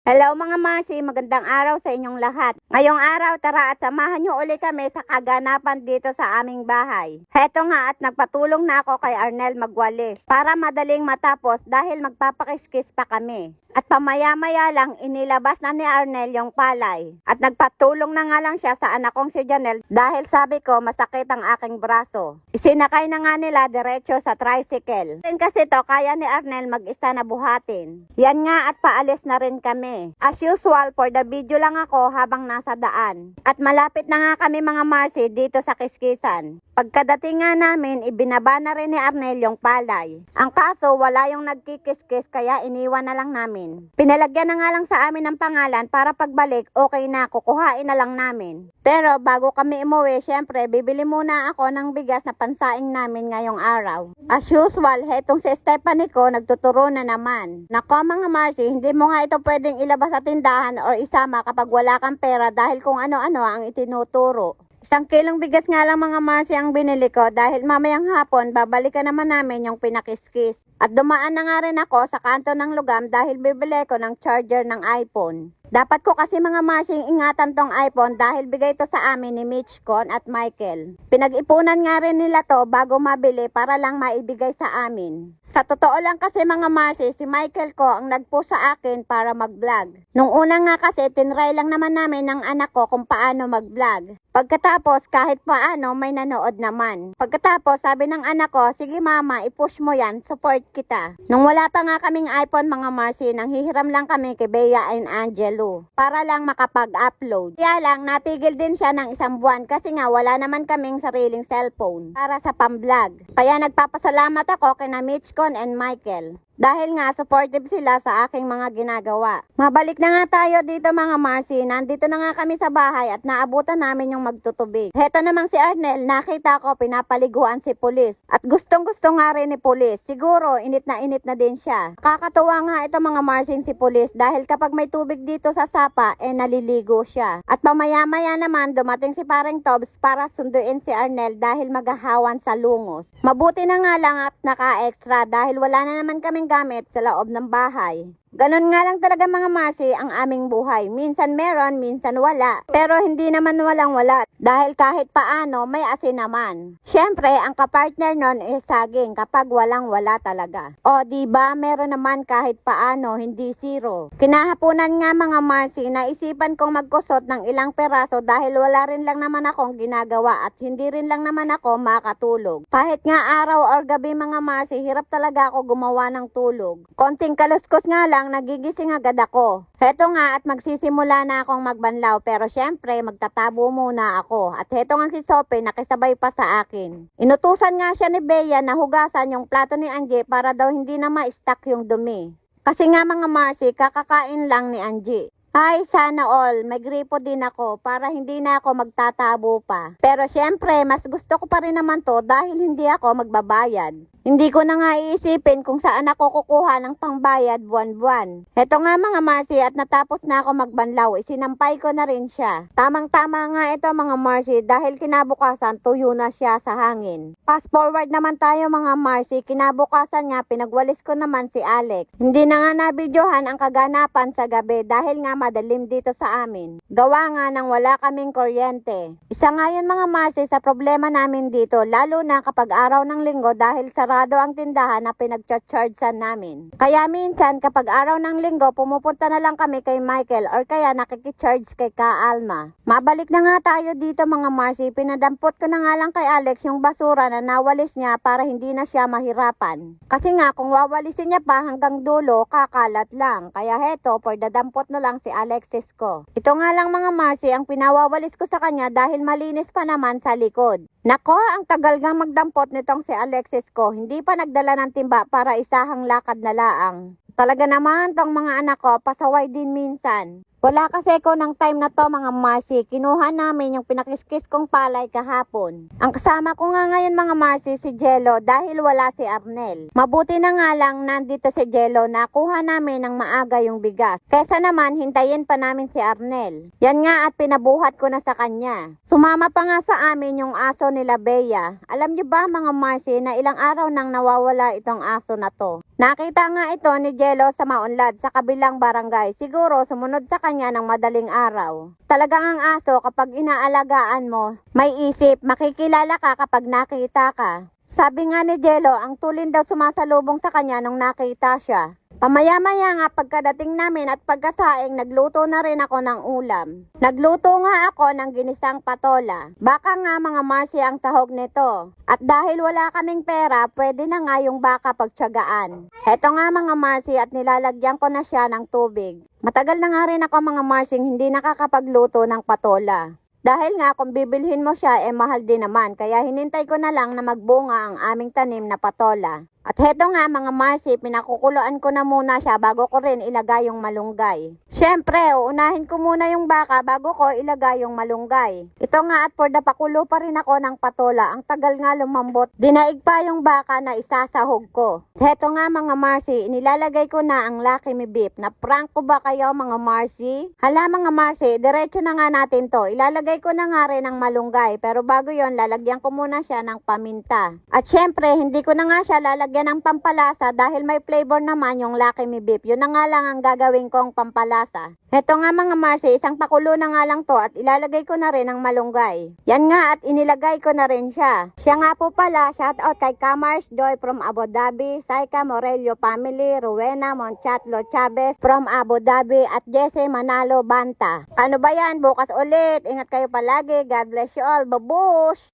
Hello mga Marcy, magandang araw sa inyong lahat. Ngayong araw, tara at samahan niyo uli kami sa kaganapan dito sa aming bahay. Heto nga at nagpatulong na ako kay Arnel magwalis para madaling matapos dahil magpapakiskis pa kami. At pamaya-maya lang inilabas na ni Arnel yung palay. At nagpatulong na nga lang siya sa anak kong si Janelle dahil sabi ko masakit ang aking braso. Isinakay na nga nila diretso sa tricycle. Din kasi to kaya ni Arnel mag-isa na buhatin. Yan nga at paalis na rin kami. As usual, for the video lang ako habang nasa daan. At malapit na nga kami mga Marcy dito sa Kiskisan. Pagkadating nga namin, ibinaba na rin ni Arnel yung palay. Ang kaso, wala yung nagkikiskis kaya iniwan na lang namin. Pinalagyan na nga lang sa amin ng pangalan para pagbalik, okay na, kukuhain na lang namin. Pero bago kami umuwi, syempre, bibili muna ako ng bigas na pansaing namin ngayong araw. As usual, hetong si Stephanie ko, nagtuturo na naman. Nako mga Marcy, hindi mo nga ito pwedeng ilabas sa tindahan or isama kapag wala kang pera dahil kung ano-ano ang itinuturo. 1 kilong bigas nga lang mga Marcy ang binili ko dahil mamayang hapon babalikan naman namin yung pinakiskis. At dumaan na nga rin ako sa kanto ng lugam dahil bibili ko ng charger ng iPhone. Dapat ko kasi mga Marcy ingatan tong iPhone dahil bigay to sa amin ni Mitchcon at Michael. Pinag-ipunan nga rin nila to bago mabili para lang maibigay sa amin. Sa totoo lang kasi mga Marcy, si Michael ko ang nagpo sa akin para mag-vlog. Nung una nga kasi tinry lang naman namin ng anak ko kung paano mag-vlog. Pagkatapos kahit paano may nanood naman. Pagkatapos sabi ng anak ko, sige mama i-push mo yan, support kita. Nung wala pa nga kaming iPhone mga Marcy, nanghihiram lang kami kay Bea and Angelo para lang makapag-upload. Kaya lang natigil din siya ng 1 buwan kasi nga wala naman kaming sariling cellphone para sa pamblog. Kaya nagpapasalamat ako kina Mitchcon and Michael. Dahil nga supportive sila sa aking mga ginagawa. Mabalik na nga tayo dito mga Marcy. Nandito na nga kami sa bahay at naabutan namin yung magtutubig. Heto namang si Arnel, nakita ko pinapaliguan si Pulis. At gustong gusto nga rin ni Pulis. Siguro init na din siya. Kakatuwa nga ito mga Marcy si Pulis dahil kapag may tubig dito sa sapa, naliligo siya. At pamaya-maya naman dumating si Pareng Tobs para sunduin si Arnel dahil maghahawan sa lungos. Mabuti na nga lang at naka-extra dahil wala na naman kaming gamit sa loob ng bahay. Ganon nga lang talaga mga Marcy ang aming buhay. Minsan meron, minsan wala. Pero hindi naman walang wala. Dahil kahit paano, may asin naman. Syempre, ang kapartner nun is saging kapag walang wala talaga. O diba, meron naman kahit paano, hindi zero. Kinahaponan nga mga Marcy, naisipan kong magkusot ng ilang peraso dahil wala rin lang naman akong ginagawa at hindi rin lang naman ako makatulog. Kahit nga araw or gabi mga Marcy, hirap talaga ako gumawa ng tulog. Konting kaluskos nga lang, nagigising agad ako. Heto nga at magsisimula na akong magbanlaw pero syempre magtatabo muna ako. At heto nga si Sophie nakisabay pa sa akin. Inutusan nga siya ni Bea na hugasan yung plato ni Angie para daw hindi na ma-stuck yung dumi. Kasi nga mga Marcy, kakakain lang ni Angie. Ay, sana all, may gripo din ako para hindi na ako magtatabo pa. Pero syempre, mas gusto ko pa rin naman to dahil hindi ako magbabayad. Hindi ko na nga iisipin kung saan ako kukuha ng pangbayad buwan-buwan. Heto nga mga Marcy at natapos na ako magbanlaw, isinampay ko na rin siya. Tamang-tama nga ito mga Marcy dahil kinabukasan tuyo na siya sa hangin. Fast forward naman tayo mga Marcy, kinabukasan nga pinagwalis ko naman si Alex. Hindi na nga nabidyohan ang kaganapan sa gabi dahil nga madalim dito sa amin. Gawa nga nang wala kaming kuryente. Isa nga yun mga Marcy sa problema namin dito lalo na kapag araw ng linggo dahil sarado ang tindahan na pinagcha-chargean namin. Kaya minsan kapag araw ng linggo pumupunta na lang kami kay Michael or kaya nakikicharge kay Ka Alma. Mabalik na nga tayo dito mga Marcy, pinadampot ko na nga lang kay Alex yung basura na nawalis niya para hindi na siya mahirapan. Kasi nga kung wawalisin niya pa hanggang dulo kakalat lang. Kaya heto for dadampot na lang si Alexis ko. Ito nga lang mga Marcy ang pinawawalis ko sa kanya dahil malinis pa naman sa likod. Nako, ang tagal nga magdampot nitong si Alexis ko. Hindi pa nagdala ng timba para isahang lakad na laang. Talaga naman tong mga anak ko, pasaway din minsan. Wala kasi ko ng time na to mga Marcy. Kinuha namin yung pinakiskis kong palay kahapon. Ang kasama ko nga ngayon mga Marcy si Jello dahil wala si Arnel. Mabuti na nga lang nandito si Jello na kuha namin ng maaga yung bigas. Kesa naman hintayin pa namin si Arnel. Yan nga at pinabuhat ko na sa kanya. Sumama pa nga sa amin yung aso nila Bea. Alam niyo ba mga Marcy na ilang araw nang nawawala itong aso na to? Nakita nga ito ni Jello sa Maunlad sa kabilang barangay. Siguro sumunod sa kanya ng madaling araw. Talagang ang aso kapag inaalagaan mo, may isip, makikilala ka kapag nakita ka. Sabi nga ni Jello, ang tulin daw sumasalubong sa kanya nung nakita siya. Pamaya-maya nga pagkadating namin at pagkasaing, nagluto na rin ako ng ulam. Nagluto nga ako ng ginisang patola. Baka nga mga Marcy ang sahog nito. At dahil wala kaming pera, pwede na nga yung baka pagtiyagaan. Heto nga mga Marcy at nilalagyan ko na siya ng tubig. Matagal na nga rin ako mga Marcy hindi nakakapagluto ng patola. Dahil nga kung bibilhin mo siya mahal din naman, kaya hinintay ko na lang na magbunga ang aming tanim na patola. At heto nga mga Marcy, pinakukuluan ko na muna siya bago ko rin ilagay yung malunggay. Syempre, uunahin ko muna yung baka bago ko ilagay yung malunggay. Ito nga at for the pakulo pa rin ako ng patola. Ang tagal nga lumambot. Dinaig pa yung baka na isasahog ko. Heto nga mga Marcy, inilalagay ko na ang Lucky Me Beef. Na prank ko ba kayo mga Marcy? Hala mga Marcy, diretso na nga natin to. Ilalagay ko na nga rin ang malunggay. Pero bago yon lalagyan ko muna siya ng paminta. At syempre, hindi ko na nga siya lalagyan ng pampalasa dahil may flavor naman yung Lucky Me Beef. Yun na nga lang ang gagawin kong pampalasa. Heto nga mga Marcy, isang pakulo na nga lang to at ilalagay ko na rin ang malunggay. Yan nga at inilagay ko na rin siya. Siya nga po pala, shout out kay Kamars Joy from Abu Dhabi, Saika Morello family, Rowena Monchatlo Chavez from Abu Dhabi at Jesse Manalo Banta. Ano ba yan? Bukas ulit. Ingat kayo palagi. God bless you all. Babush!